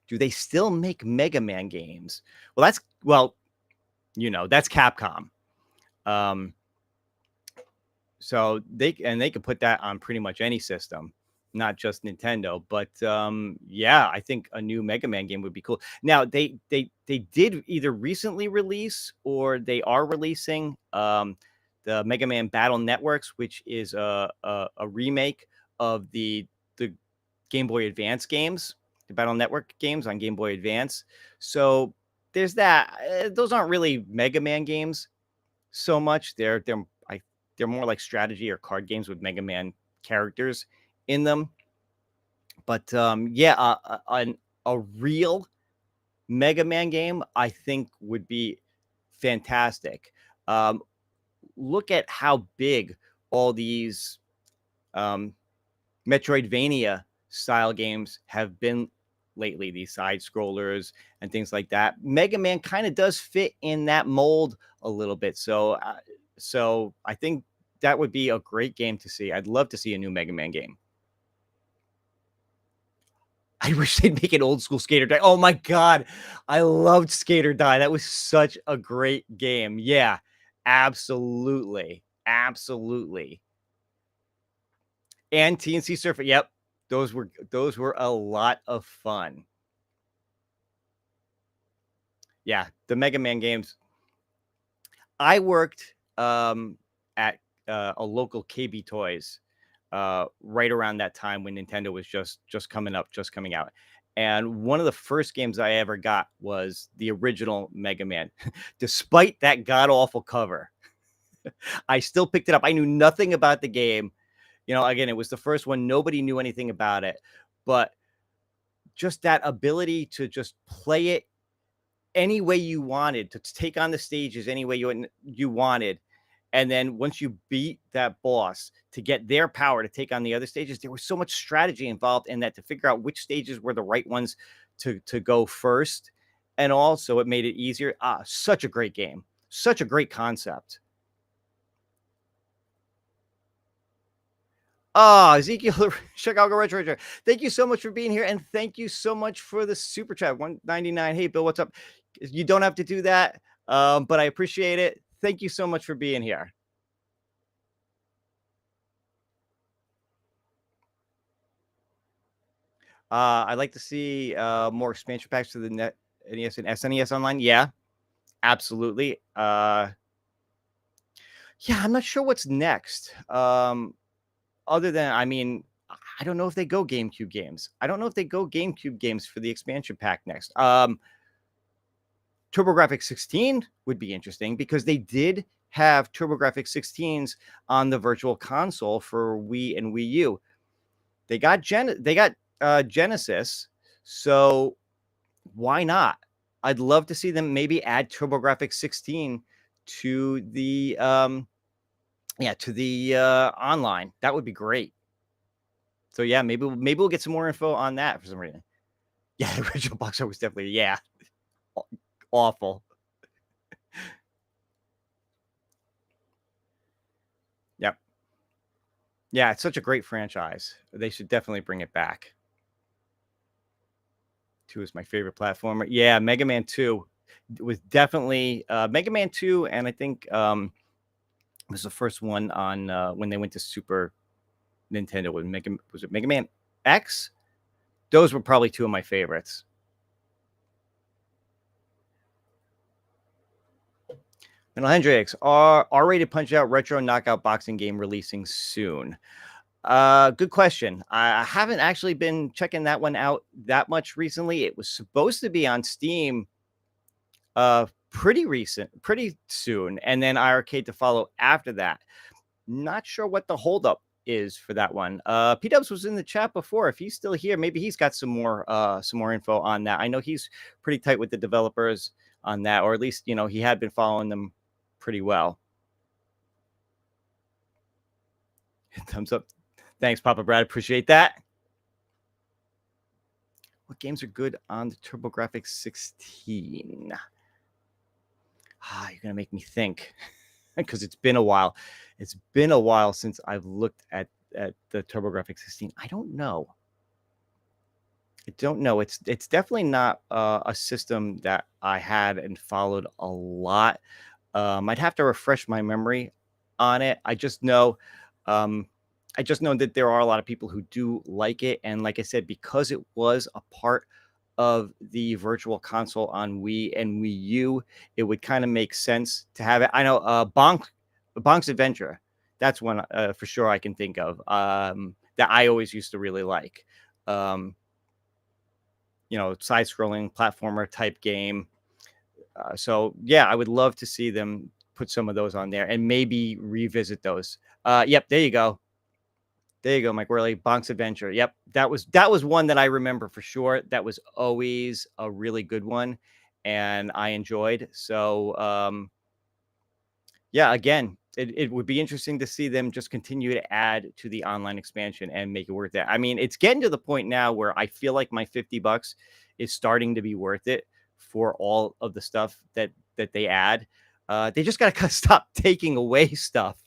Do they still make Mega Man games? That's Capcom. Um, so they could put that on pretty much any system, not just Nintendo. But yeah, I think a new Mega Man game would be cool. Now they did either recently release or they are releasing the Mega Man Battle Networks, which is a remake of the Game Boy Advance games, the Battle Network games on Game Boy Advance. So there's that. Those aren't really Mega Man games so much. They're more like strategy or card games with Mega Man characters in them. But yeah, a real Mega Man game I think would be fantastic. Look at how big all these um, Metroidvania style games have been lately, these side scrollers and things like that. Mega Man kind of does fit in that mold a little bit. So I think that would be a great game to see. I'd love to see a new Mega Man game. I wish they'd make an old school Skater Die. Oh my God. I loved Skater Die. That was such a great game. Yeah, absolutely. Absolutely. And TNC Surfer. Yep. Those were a lot of fun. Yeah, the Mega Man games. I worked at a local KB Toys right around that time when Nintendo was just coming up, just coming out. And one of the first games I ever got was the original Mega Man. Despite that god awful cover, I still picked it up. I knew nothing about the game. Again, it was the first one. Nobody knew anything about it, but just that ability to just play it any way you wanted, to take on the stages any way you wanted. And then once you beat that boss, to get their power to take on the other stages, there was so much strategy involved in that to figure out which stages were the right ones to go first. And also it made it easier. Such a great game. Such a great concept. Ezekiel Chicago Retro. Thank you so much for being here. And thank you so much for the super chat. 199. Hey, Bill, what's up? You don't have to do that, but I appreciate it. Thank you so much for being here. I'd like to see more expansion packs to the NES and SNES Online. Yeah, absolutely. Yeah, I'm not sure what's next. Other than, I don't know if they go GameCube games. I don't know if they go GameCube games for the expansion pack next. TurboGrafx 16 would be interesting because they did have TurboGrafx 16s on the Virtual Console for Wii and Wii U. They got Genesis, so why not? I'd love to see them maybe add TurboGrafx 16 to the online. That would be great. So yeah, maybe we'll get some more info on that for some reason. Yeah, the original box art was definitely awful. Yep. Yeah, it's such a great franchise. They should definitely bring it back. 2 is my favorite platformer. Yeah, Mega Man 2 was definitely Mega Man 2, and I think it was the first one on when they went to Super Nintendo with was it Mega Man X? Those were probably 2 of my favorites. Mental Hendrix, R-rated Punch Out retro knockout boxing game releasing soon. Good question. I haven't actually been checking that one out that much recently. It was supposed to be on Steam pretty soon, and then iArcade to follow after that. Not sure what the holdup is for that one. P Dubs was in the chat before. If he's still here, maybe he's got some more info on that. I know he's pretty tight with the developers on that, or at least he had been following them pretty well. Thumbs up. Thanks, Papa Brad. Appreciate that. What games are good on the TurboGrafx 16? You're gonna make me think because it's been a while. It's been a while since I've looked at the TurboGrafx 16. I don't know. It's definitely not a system that I had and followed a lot. I'd have to refresh my memory on it. I just know that there are a lot of people who do like it, and like I said, because it was a part of the virtual console on Wii and Wii U, it would kind of make sense to have it. I know Bonk's Adventure. That's one for sure I can think of that I always used to really like. Side-scrolling platformer type game. So yeah, I would love to see them put some of those on there and maybe revisit those. Yep, there you go. There you go, Mike Worley. Bonk's Adventure. Yep, that was one that I remember for sure. That was always a really good one, and I enjoyed. So yeah, again, it would be interesting to see them just continue to add to the online expansion and make it worth it. I mean, it's getting to the point now where I feel like my $50 is starting to be worth it for all of the stuff that they add. They just got to stop taking away stuff.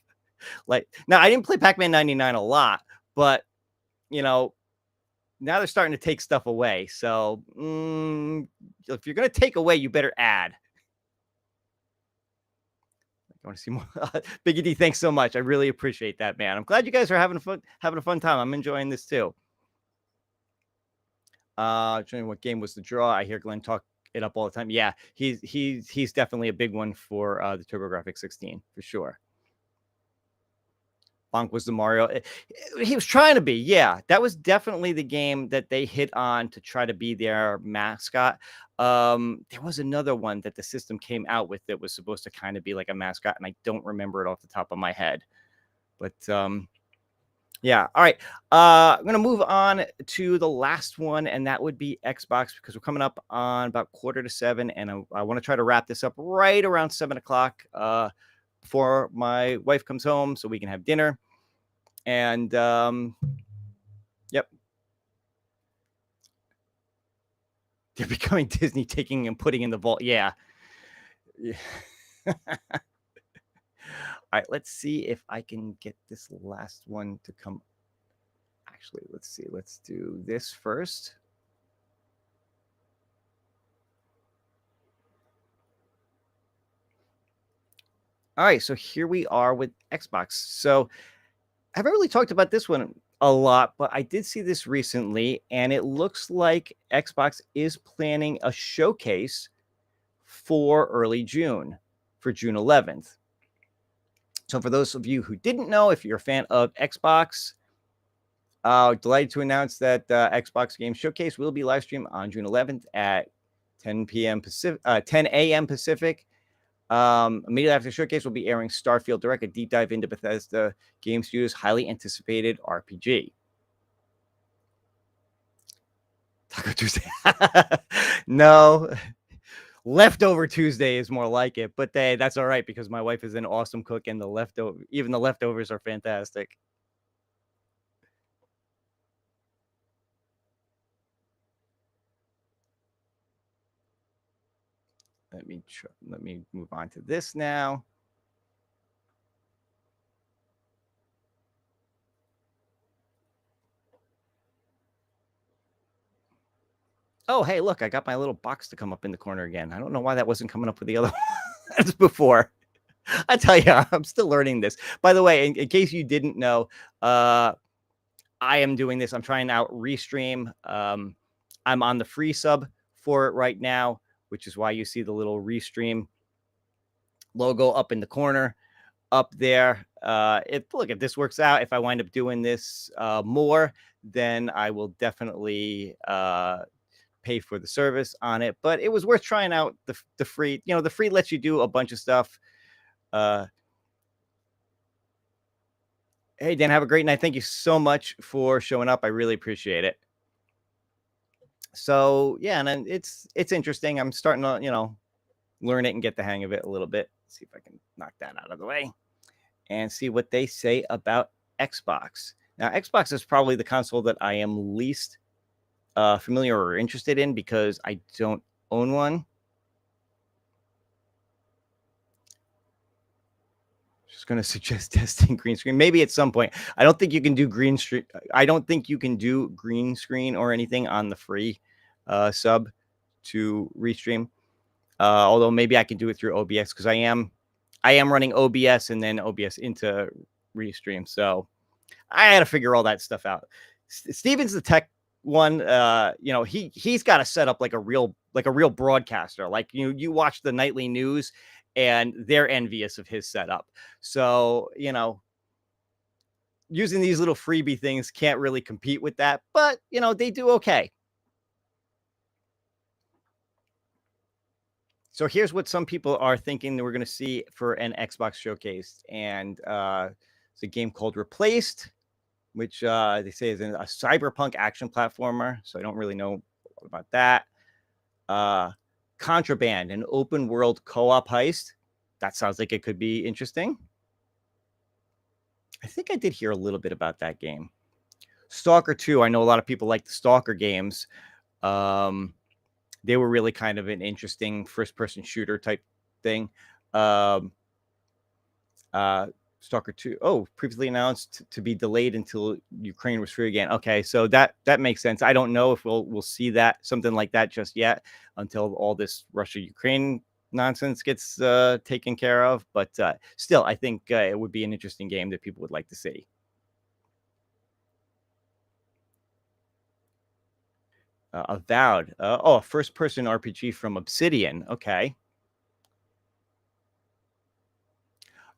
Like, now I didn't play Pac-Man 99 a lot, but now they're starting to take stuff away. So if you're going to take away, you better add. I want to see more. Biggie D, thanks so much. I really appreciate that, man. I'm glad you guys are having a fun time. I'm enjoying this too. Showing what game was the draw. I hear Glenn talk it up all the time. Yeah, he's definitely a big one for the TurboGrafx 16 for sure. Bonk was the Mario. He was trying to be. Yeah, that was definitely the game that they hit on to try to be their mascot. There was another one that the system came out with that was supposed to kind of be like a mascot, and I don't remember it off the top of my head. But yeah. All right. I'm going to move on to the last one, and that would be Xbox, because we're coming up on about 6:45, and I want to try to wrap this up right around 7 o'clock before my wife comes home so we can have dinner. And yep. They're becoming Disney, taking and putting in the vault. Yeah. All right, let's see if I can get this last one to come. Actually, let's see. Let's do this first. All right, so here we are with Xbox. So I haven't really talked about this one a lot, but I did see this recently, and it looks like Xbox is planning a showcase for early June, for June 11th. So for those of you who didn't know, if you're a fan of Xbox, delighted to announce that Xbox Game Showcase will be live streamed on June 11th at 10 a.m. Pacific. Immediately after the showcase, will be airing Starfield Direct, a deep dive into Bethesda Game Studios' highly anticipated RPG. Taco Tuesday. No. Leftover Tuesday is more like it, but that's all right because my wife is an awesome cook, and even the leftovers are fantastic. Let me move on to this now. Oh, hey, look, I got my little box to come up in the corner again. I don't know why that wasn't coming up with the other ones before. I tell you, I'm still learning this. By the way, in case you didn't know, I am doing this. I'm trying out Restream. I'm on the free sub for it right now, which is why you see the little Restream logo up in the corner up there. If this works out, if I wind up doing this more, then I will definitely pay for the service on it. But it was worth trying out the free. The free lets you do a bunch of stuff. Hey, Dan, have a great night. Thank you so much for showing up. I really appreciate it. So yeah, and then it's interesting. I'm starting to, learn it and get the hang of it a little bit. See if I can knock that out of the way and see what they say about Xbox. Now, Xbox is probably the console that I am least familiar or interested in because I don't own one. Just going to suggest testing green screen. Maybe at some point. I don't think you can do green screen. I don't think you can do green screen or anything on the free sub to restream. Although maybe I can do it through OBS because I am running OBS and then OBS into restream. So I had to figure all that stuff out. Steven's the tech one. He's got to set up like a real broadcaster. Like you watch the nightly news and they're envious of his setup. So, using these little freebie things can't really compete with that, but they do okay. So here's what some people are thinking that we're going to see for an Xbox showcase. And it's a game called Replaced, which they say is a cyberpunk action platformer. So I don't really know about that. Contraband, an open world co-op heist. That sounds like it could be interesting. I think I did hear a little bit about that game. Stalker 2. I know a lot of people like the Stalker games. They were really kind of an interesting first-person shooter type thing. Stalker 2. Oh, previously announced to be delayed until Ukraine was free again. Okay, so that makes sense. I don't know if we'll see something like that just yet until all this Russia-Ukraine nonsense gets taken care of. But still, I think it would be an interesting game that people would like to see. Avowed. A first-person RPG from Obsidian. Okay.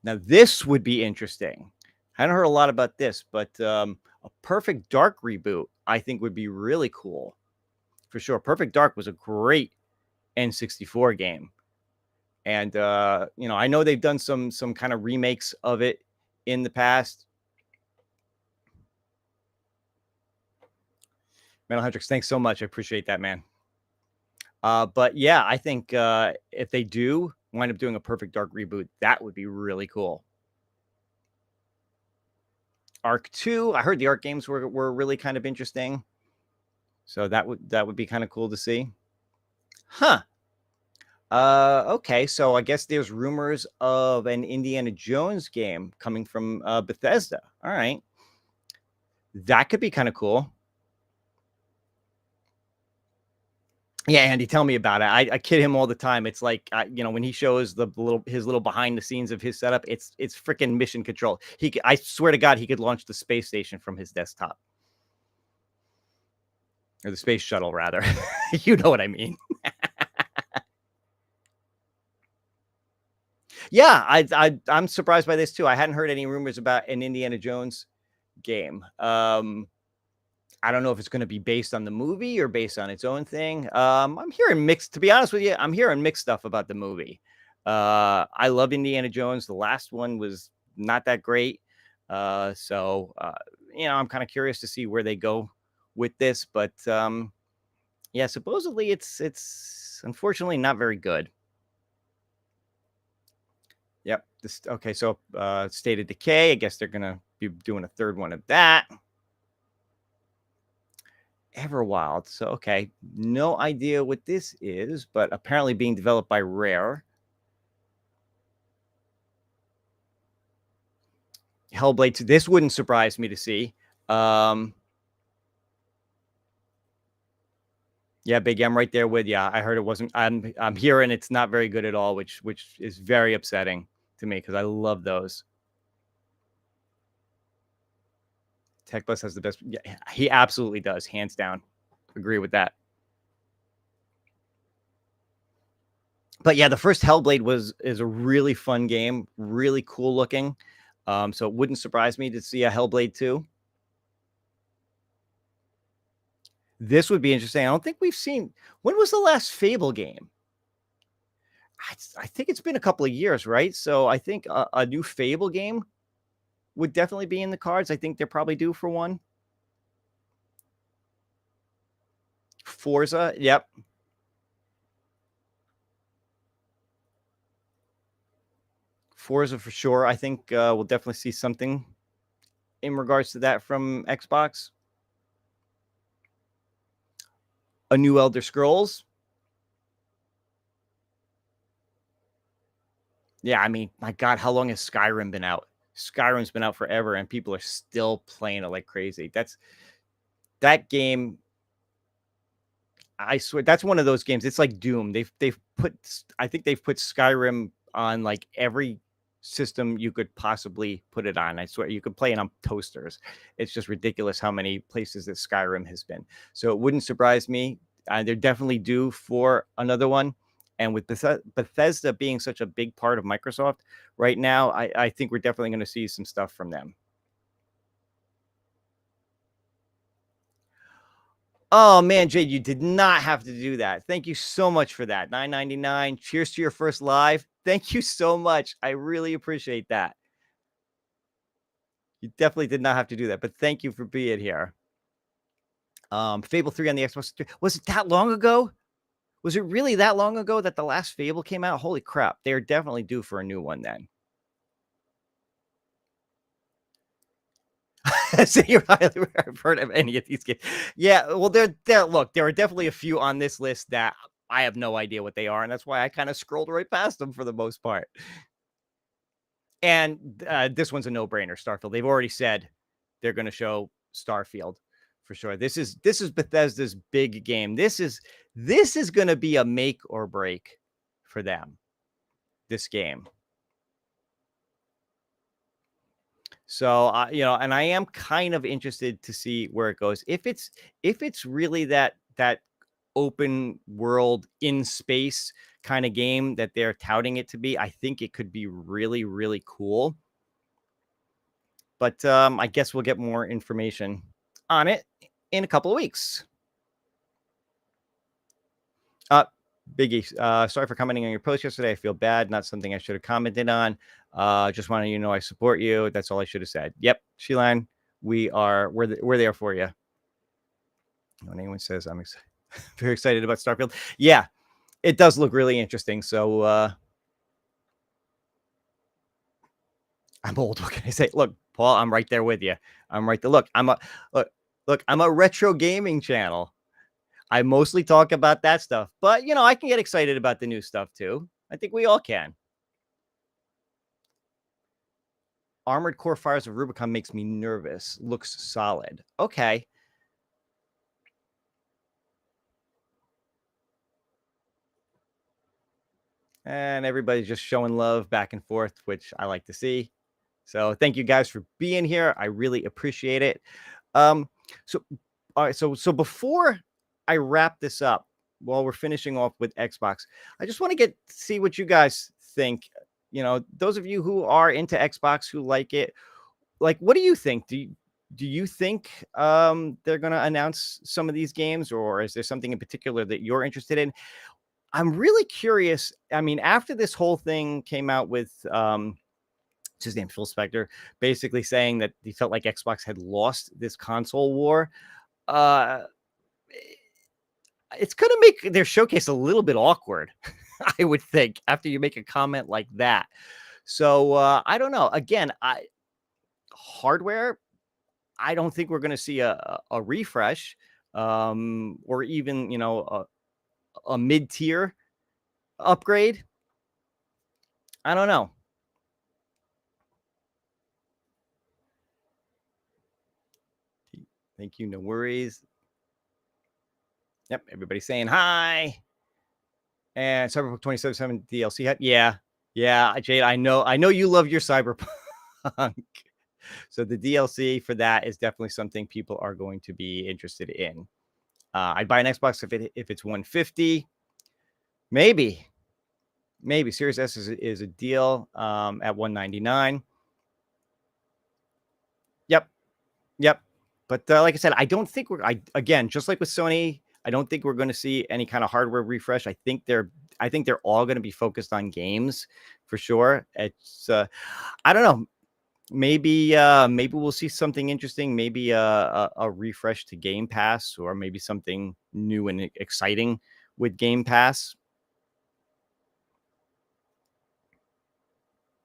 Now, this would be interesting. I hadn't heard a lot about this, but a Perfect Dark reboot, I think, would be really cool. For sure. Perfect Dark was a great N64 game. And, I know they've done some kind of remakes of it in the past. Metal Hendrix, thanks so much. I appreciate that, man. But yeah, I think if they do wind up doing a Perfect Dark reboot, that would be really cool. Arc 2, I heard the Arc games were really kind of interesting. So that would be kind of cool to see. Huh. Okay, so I guess there's rumors of an Indiana Jones game coming from Bethesda. All right. That could be kind of cool. Yeah, Andy, tell me about it. I kid him all the time. It's like when he shows his little behind the scenes of his setup, it's freaking mission control. I swear to God, he could launch the space station from his desktop, or the space shuttle, rather. You know what I mean? Yeah, I'm surprised by this too. I hadn't heard any rumors about an Indiana Jones game. I don't know if it's going to be based on the movie or based on its own thing. I'm hearing mixed. To be honest with you, I'm hearing mixed stuff about the movie. I love Indiana Jones. The last one was not that great. So I'm kind of curious to see where they go with this. But yeah, supposedly it's unfortunately not very good. Yep. Okay. So State of Decay. I guess they're gonna be doing a third one of that. Everwild. So, okay, no idea what this is, but apparently being developed by Rare. Hellblade 2. This wouldn't surprise me to see. Yeah, Big, I'm right there with you. I heard it wasn't. I'm hearing it's not very good at all, which is very upsetting to me because I love those. TechBus has the best. Yeah, he absolutely does, hands down. Agree with that. But yeah, the first Hellblade is a really fun game, really cool looking. So it wouldn't surprise me to see a Hellblade 2. This would be interesting. I don't think we've seen. When was the last Fable game? I think it's been a couple of years, right? So I think a new Fable game would definitely be in the cards. I think they're probably due for one. Forza, yep. Forza for sure. I think we'll definitely see something in regards to that from Xbox. A new Elder Scrolls. Yeah, I mean, my God, how long has Skyrim been out? Skyrim's been out forever, and people are still playing it like crazy. That game. I swear, that's one of those games. It's like Doom. They've put. I think they've put Skyrim on like every system you could possibly put it on. I swear, you could play it on toasters. It's just ridiculous how many places that Skyrim has been. So it wouldn't surprise me. They're definitely due for another one. And with Bethesda being such a big part of Microsoft right now, I think we're definitely going to see some stuff from them. Oh man, Jade, you did not have to do that. Thank you so much for that. $9.99. Cheers to your first live. Thank you so much. I really appreciate that. You definitely did not have to do that, but thank you for being here. Fable 3 on the Xbox 3. Was it that long ago? Was it really that long ago that the last Fable came out? Holy crap. They're definitely due for a new one then. So I've heard of any of these games. Yeah, well, look, there are definitely a few on this list that I have no idea what they are, and that's why I kind of scrolled right past them for the most part. And this one's a no-brainer, Starfield. They've already said they're going to show Starfield for sure. This is Bethesda's big game. This is going to be a make or break for them. This game. So, and I am kind of interested to see where it goes. If it's really that open world in space kind of game that they're touting it to be, I think it could be really, really cool. But I guess we'll get more information on it in a couple of weeks. Biggie, sorry for commenting on your post yesterday. I feel bad. Not something I should have commented on. Just wanted you to know I support you. That's all I should have said. Yep, Sheelan, we're there for you. When anyone says I'm very excited about Starfield, yeah, it does look really interesting. So I'm old. What can I say? Look, Paul, I'm right there with you. I'm right there. Look, I'm a retro gaming channel. I mostly talk about that stuff, but I can get excited about the new stuff too. I think we all can. Armored Core Fires of Rubicon makes me nervous. Looks solid. Okay. And everybody's just showing love back and forth, which I like to see. So thank you guys for being here. I really appreciate it. So all right, so before I wrap this up, while we're finishing off with Xbox, I just want to see what you guys think. Those of you who are into Xbox, who like it, like, what do you think? Do you think they're going to announce some of these games, or is there something in particular that you're interested in? I'm really curious. I mean, after this whole thing came out with what's his name, Phil Spector, basically saying that he felt like Xbox had lost this console war. It's going to make their showcase a little bit awkward, I would think, after you make a comment like that. So I don't know. Again, hardware, I don't think we're going to see a refresh, or even a mid-tier upgrade. I don't know. Thank you. No worries. Yep, everybody's saying hi. And Cyberpunk 2077 DLC. Yeah, Jade. I know you love your Cyberpunk. So the DLC for that is definitely something people are going to be interested in. I'd buy an Xbox if it's 150. Maybe Series S is a deal at 199. Yep. But like I said, I don't think again, just like with Sony, I don't think we're going to see any kind of hardware refresh. I think they're all going to be focused on games for sure. It's I don't know. maybe we'll see something interesting. Maybe a refresh to Game Pass, or maybe something new and exciting with Game Pass.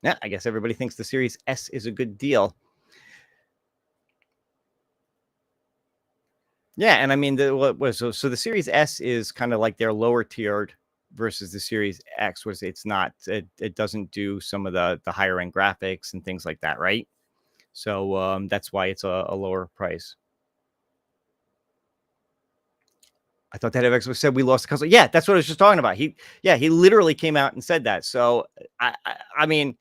Yeah, I guess everybody thinks the Series S is a good deal. Yeah, and I mean, what was so the Series S is kind of like their lower tiered versus the Series X, was it's not, it doesn't do some of the higher end graphics and things like that, right? So that's why it's a lower price. I thought that X said we lost the console. Yeah, that's what I was just talking about. He literally came out and said that. So I mean,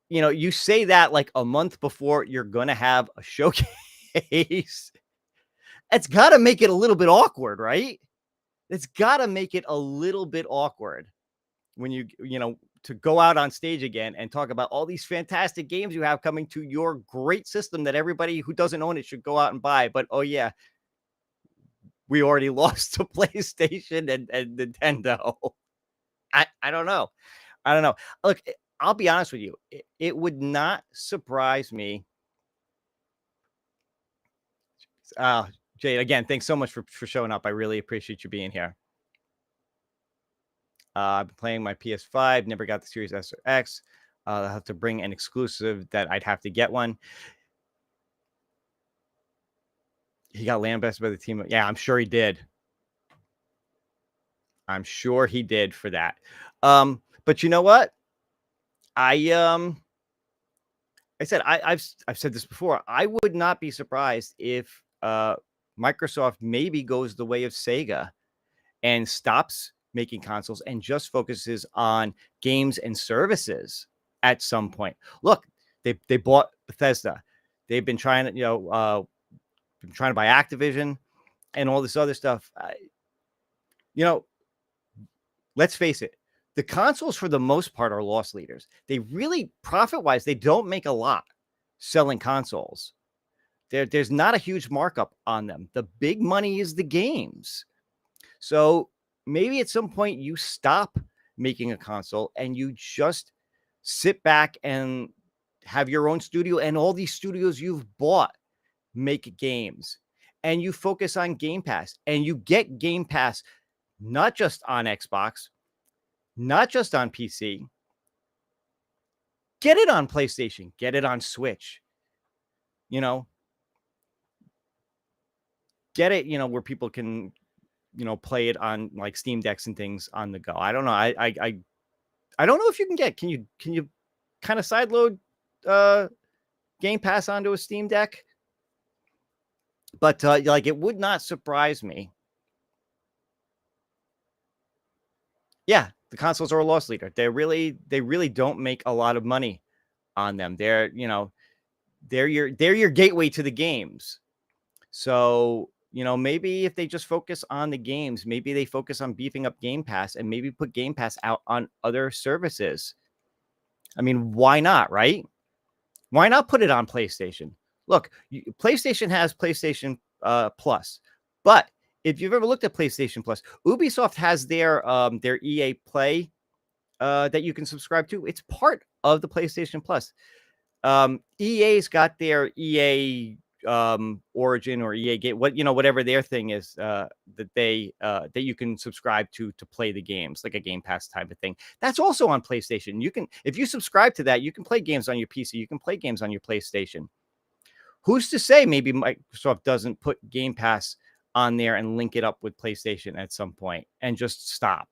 you say that like a month before you're gonna have a showcase. It's got to make it a little bit awkward, right? It's got to make it a little bit awkward when to go out on stage again and talk about all these fantastic games you have coming to your great system that everybody who doesn't own it should go out and buy. But oh yeah, we already lost to PlayStation and Nintendo. I don't know. I don't know. Look, I'll be honest with you. It would not surprise me. Uh, Jade, again, thanks so much for showing up. I really appreciate you being here. I've been playing my PS5, never got the Series S or X. I'll have to bring an exclusive that I'd have to get one. He got lambasted by the team. Yeah, I'm sure he did. I'm sure he did for that. But you know what? I said I've said this before. I would not be surprised if Microsoft maybe goes the way of Sega and stops making consoles and just focuses on games and services at some point. Look, they bought Bethesda. They've been trying to been trying to buy Activision and all this other stuff. Let's face it. The consoles, for the most part, are loss leaders. They really, profit-wise, they don't make a lot selling consoles. There's not a huge markup on them. The big money is the games. So maybe at some point you stop making a console and you just sit back and have your own studio, and all these studios you've bought make games, and you focus on Game Pass, and you get Game Pass not just on Xbox, not just on PC. Get it on PlayStation, get it on Switch. Get it, where people can, play it on like Steam Decks and things on the go. I don't know. I don't know if you can get. Can you kind of sideload Game Pass onto a Steam Deck? But like, it would not surprise me. Yeah, the consoles are a loss leader. They really don't make a lot of money on them. They're your gateway to the games. So, maybe if they just focus on the games, maybe they focus on beefing up Game Pass and maybe put Game Pass out on other services. I mean, why not, right? Why not put it on PlayStation? Look, PlayStation has PlayStation Plus, but if you've ever looked at PlayStation Plus, Ubisoft has their EA Play that you can subscribe to. It's part of the PlayStation Plus. EA's got their EA Origin or EA Game, whatever their thing is, that you can subscribe to play the games, like a Game Pass type of thing. That's also on PlayStation. You can, if you subscribe to that, you can play games on your PC. You can play games on your PlayStation. Who's to say maybe Microsoft doesn't put Game Pass on there and link it up with PlayStation at some point and just stop?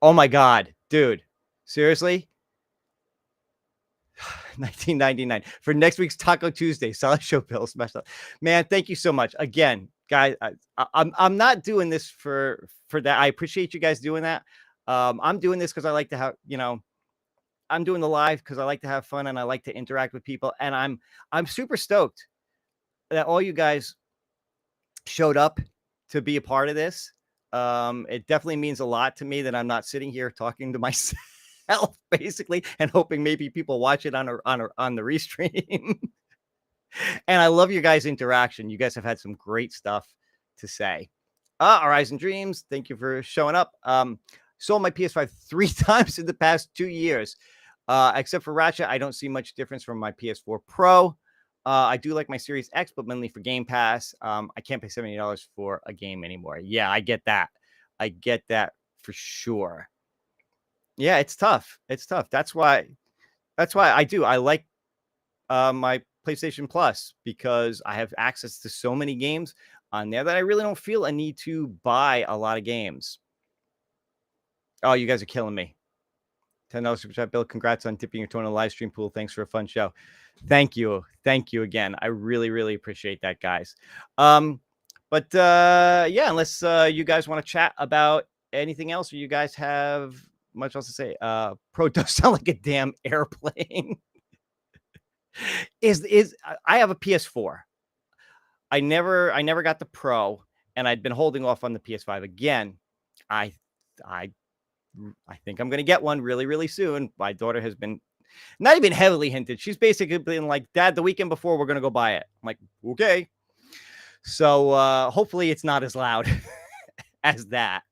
Oh my God, dude. Seriously? 1999 for next week's Taco Tuesday. Solid show, Bill. Smash up, man. Thank you so much again, guys. I'm not doing this for that. I appreciate you guys doing that. I'm doing this because I like to have, I'm doing the live because I like to have fun and I like to interact with people. And I'm super stoked that all you guys showed up to be a part of this. It definitely means a lot to me that I'm not sitting here talking to myself. Basically, and hoping maybe people watch it on the restream. And I love your guys' interaction. You guys have had some great stuff to say. Horizon Dreams, thank you for showing up. Sold my PS5 3 times in the past 2 years. Except for Ratchet, I don't see much difference from my PS4 Pro. I do like my Series X, but mainly for Game Pass. I can't pay $70 for a game anymore. Yeah, I get that. I get that for sure. Yeah, it's tough. It's tough. That's why I do. I like my PlayStation Plus because I have access to so many games on there that I really don't feel a need to buy a lot of games. Oh, you guys are killing me. $10 super chat, Bill. Congrats on tipping your toe in a live stream pool. Thanks for a fun show. Thank you. Thank you again. I really, really appreciate that, guys. But yeah, unless you guys want to chat about anything else or you guys have much else to say, Pro does sound like a damn airplane. I have a PS4. I never got the Pro, and I'd been holding off on the PS5 again. I I I think I'm gonna get one really, really soon. My daughter has been not even heavily hinted. She's basically been like, Dad, the weekend before we're gonna go buy it. I'm like, okay. So hopefully it's not as loud as that.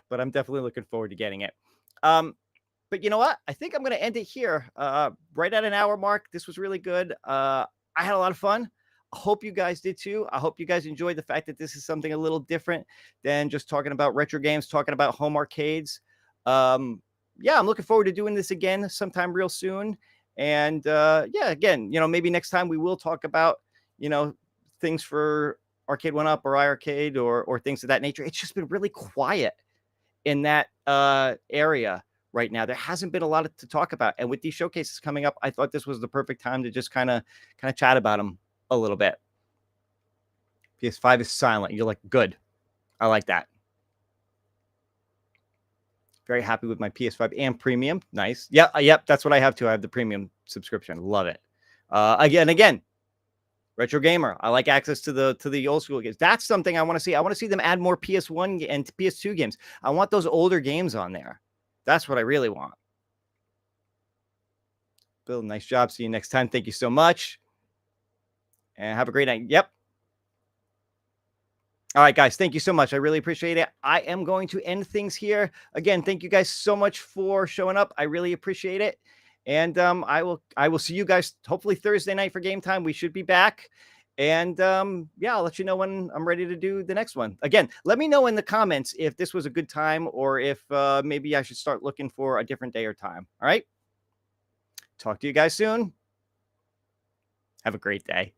But I'm definitely looking forward to getting it. But you know what? I think I'm gonna end it here. Right at an hour mark. This was really good. I had a lot of fun. I hope you guys did too. I hope you guys enjoyed the fact that this is something a little different than just talking about retro games, talking about home arcades. Yeah, I'm looking forward to doing this again sometime real soon. And yeah, again, maybe next time we will talk about, things for Arcade One Up or iArcade or things of that nature. It's just been really quiet in that area right now. There hasn't been a lot to talk about. And with these showcases coming up, I thought this was the perfect time to just kind of chat about them a little bit. PS5 is silent. You're like, good. I like that. Very happy with my PS5 and premium. Nice. Yeah, yep. That's what I have too. I have the premium subscription. Love it. Again, retro gamer. I like access to the old school games. That's something I want to see. I want to see them add more PS1 and PS2 games. I want those older games on there. That's what I really want. Bill, nice job. See you next time. Thank you so much. And have a great night. Yep. All right, guys. Thank you so much. I really appreciate it. I am going to end things here. Again, thank you guys so much for showing up. I really appreciate it. And I will see you guys hopefully Thursday night for game time. We should be back. And yeah, I'll let you know when I'm ready to do the next one. Again, let me know in the comments if this was a good time or if maybe I should start looking for a different day or time. All right. Talk to you guys soon. Have a great day.